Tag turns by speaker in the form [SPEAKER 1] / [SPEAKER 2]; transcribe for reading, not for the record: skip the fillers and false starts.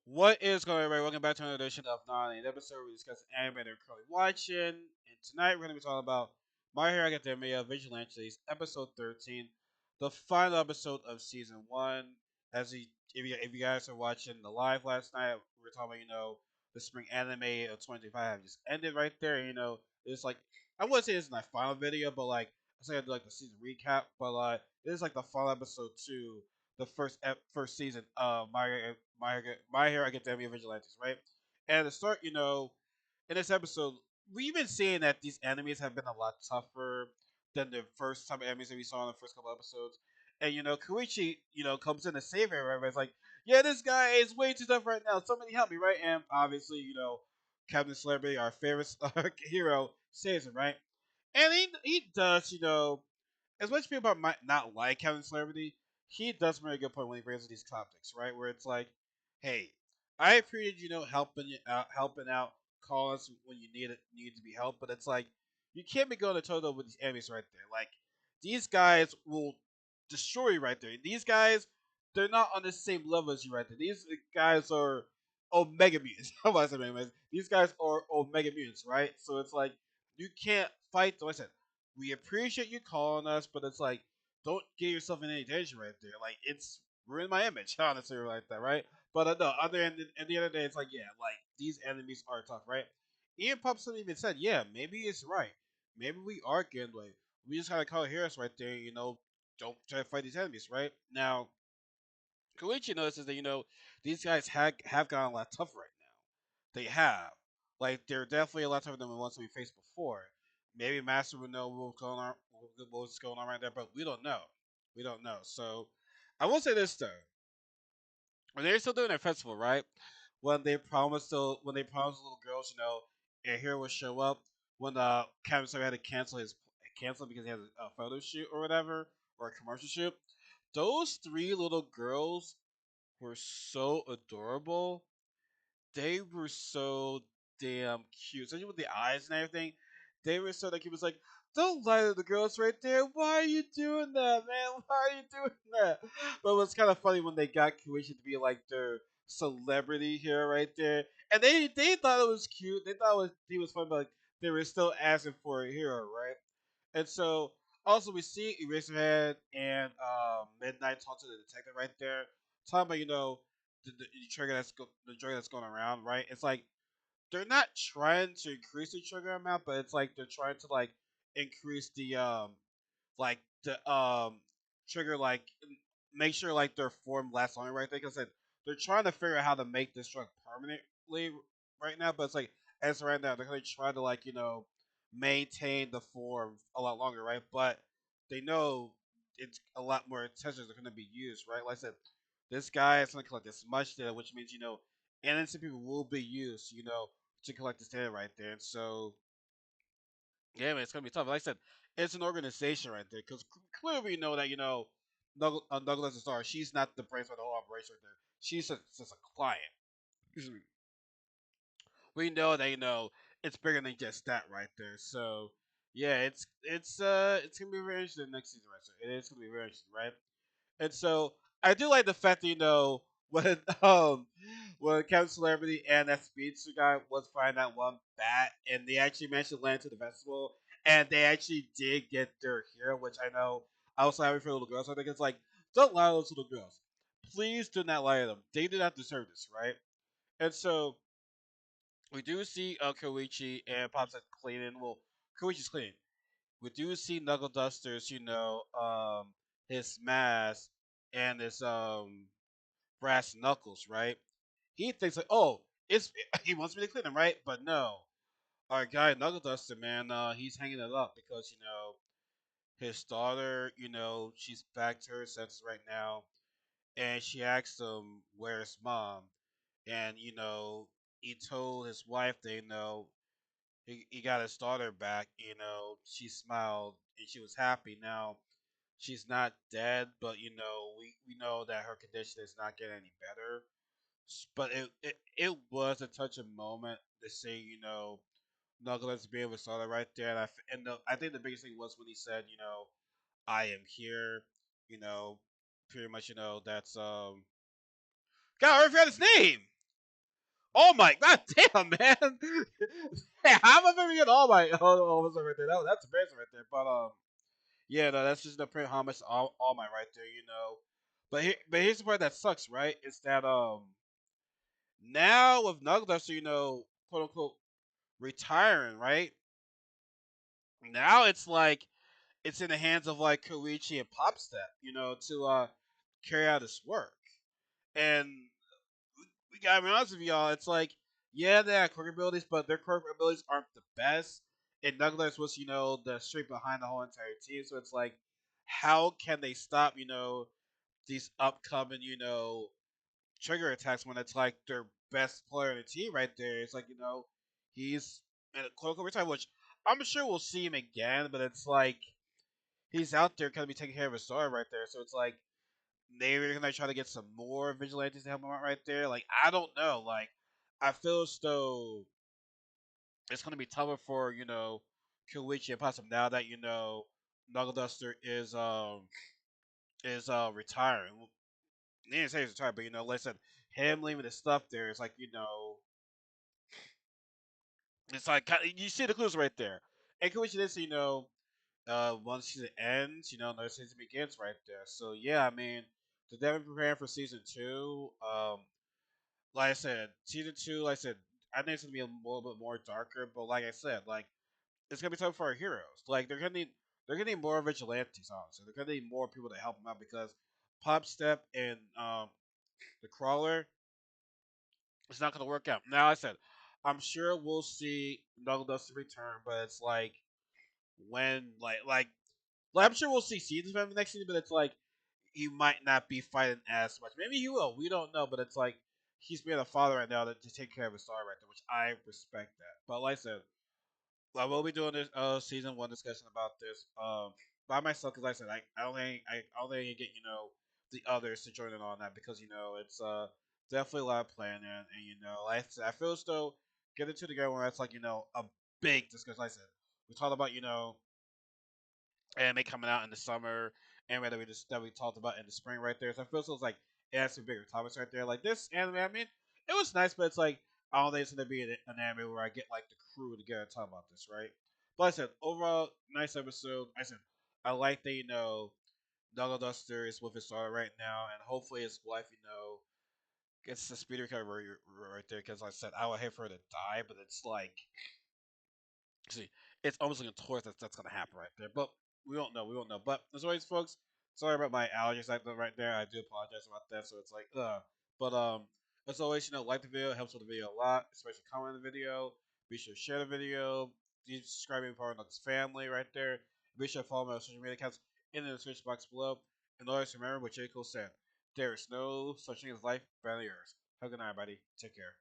[SPEAKER 1] What is going on, everybody? Welcome back to another edition of Nani. In the episode, we discuss anime they're currently watching. And tonight, we're going to be talking about My Hero Academia Vigilantes, episode 13, the final episode of season 1. If you guys are watching the live last night, we were talking about, the spring anime of 2025 have just ended right there. It's like, I wouldn't say this is my final video, but like, I say I do like the season recap, but it is like the final episode to the first season of My Hero Academia Vigilantes, right? And to start, in this episode, we've been seeing that these enemies have been a lot tougher than the first type of enemies that we saw in the first couple episodes. And Koichi, comes in to save her, right? But it's like, yeah, this guy is way too tough right now. Somebody help me, right? And obviously, Captain Celebrity, our favorite hero, saves him, right? And he does, as much as people might not like Captain Celebrity, he does make a good point when he raises these topics, right? Where it's like, hey, I appreciate helping out, calling us when you need to be helped, but it's like you can't be going to toe with these enemies right there. Like these guys will destroy you right there. These guys, they're not on the same level as you right there. These guys are Omega mutants. How about I say Omega mutants? These guys are Omega mutants, right? So it's like you can't fight them. I said we appreciate you calling us, but it's like don't get yourself in any danger right there. Like it's ruined my image, honestly, like that, right? But no, other at the end of the day, it's like yeah, like these enemies are tough, right? Ian Popson even said, yeah, maybe it's right. Maybe we are getting like we just gotta call Harris right there. Don't try to fight these enemies, right? Now, Koichi notices that these guys have gotten a lot tougher right now. They have. Like they're definitely a lot tougher than the ones we faced before. Maybe Master would know what's going on right there, but we don't know. We don't know. So I will say this though. When they're still doing their festival, right? When they promised little girls, a hero would show up when the Captain Sir had to cancel because he had a photo shoot or whatever or a commercial shoot. Those three little girls were so adorable. They were so damn cute, especially with the eyes and everything. They were so like he was like, "Don't lie to the girls right there. Why are you doing that, man? Why are you doing that?" But it was kind of funny when they got Kuishi to be like their celebrity here right there, and they thought it was cute. They thought he was fun, but like, they were still asking for a hero, right? And so also we see Eraserhead and Midnight talk to the detective right there, talking about the trigger that's going around, right? It's like they're not trying to increase the trigger amount, but it's like they're trying to like increase the trigger make sure like their form lasts longer, right? Because they're trying to figure out how to make this drug permanently right now, but it's like as right now they're gonna try to maintain the form a lot longer, right? But they know it's a lot more attention are going to be used, right? Like I said, this guy is going to collect this much data, which means innocent people will be used, to collect this data right there. And so, yeah, man, it's going to be tough. Like I said, it's an organization right there because clearly we know that Douglas Star, she's not the brains of the whole operation right there. She's just a client. We know that it's bigger than just that right there. So yeah, it's gonna be very interesting next season, right? So it is gonna be very interesting, right? And so I do like the fact that when when Captain Celebrity and that speedster guy was fighting that one bat, and they actually managed to land to the festival, and they actually did get their hero, which I know I was happy for little girls. I think it's like don't lie to those little girls. Please do not lie to them. They do not deserve this, right? And so we do see Koichi and Pops at cleaning. Well, Koichi's cleaning. We do see Knuckle Duster's, his mask and his brass knuckles, right? He thinks like, oh, it's he wants me to clean him, right? But no, our guy Knuckle Duster, man, he's hanging it up because his daughter, she's back to her senses right now, and she asked him where's mom, and he told his wife that he got his daughter back. She smiled and she was happy. Now she's not dead, but we know that her condition is not getting any better. But it was a touching moment to say Knuckles be able to start it right there. I think the biggest thing was when he said I am here. You know, pretty much that's God, I forgot his name. Oh my god, damn man! Hey, how am I ever get all my right there? That's embarrassing right there. But yeah, no, that's just the print homage to all my right there, you know. But here's the part that sucks, right? It's that now with Nugduster, you know, quote unquote retiring, right? Now it's like it's in the hands of like Koichi and Popstep, you know, to carry out his work. And we gotta be honest with y'all, it's like, yeah, they have quirk abilities, but their quirk abilities aren't the best. And Nugglers was, you know, the straight behind the whole entire team. So it's like, how can they stop, you know, these upcoming, you know, trigger attacks when it's like their best player in the team right there? It's like, you know, he's in a quote unquote time, which I'm sure we'll see him again, but it's like he's out there gonna be taking care of his story right there. So it's like maybe they're gonna try to get some more vigilantes to help him out right there. Like I don't know. Like I feel as though it's gonna be tougher for you know Koichi and Possum now that you know Knuckle Duster is retiring. Well, he didn't say he's retired, but you know, like I said, him leaving his stuff there is like you know, it's like you see the clues right there. And Koichi did say, you know, once season ends, you know, another season begins right there. So yeah, I mean, they're definitely preparing for season two. Like I said, season two, like I said, I think it's gonna be a little bit more darker, but like I said, like it's gonna be tough for our heroes. Like they're gonna need more vigilantes, honestly. They're gonna need more people to help them out because Pop Step and the Crawler, it's not gonna work out. Now I said, I'm sure we'll see Knuckle Dust return, but it's when I'm sure we'll see seasons from him next season, but it's like he might not be fighting as much. Maybe he will. We don't know, but it's like he's being a father right now to take care of his star right there, which I respect that. But like I said, I will be doing this season one discussion about this by myself because like I said I don't think I get you know the others to join in on that because you know it's definitely a lot of planning and you know like I said, I feel as though get it to together when it's like you know a big discussion. Like I said, we talked about you know anime coming out in the summer, anime that we talked about in the spring right there. So I feel so it's like it has some bigger topics right there. Like this anime, I mean, it was nice, but it's like I don't think it's gonna be an anime where I get like the crew together to talk about this, right? But like I said overall, nice episode. I said I like that you know Knuckle Duster is with his daughter right now, and hopefully his wife, you know, gets the speed recovery right there. Because like I said, I would hate for her to die, but it's like see, it's almost looking towards that's gonna happen right there. But we don't know. We don't know. But as always, folks, sorry about my allergies like that right there. I do apologize about that. So it's like But as always, you know, like the video, it helps with the video a lot, especially comment on the video. Be sure to share the video. Be subscribe to be part of this family right there. Be sure to follow my social media accounts in the description box below. And always remember what J. Cole said. There is no such thing as life better than yours. Have a good night, everybody. Take care.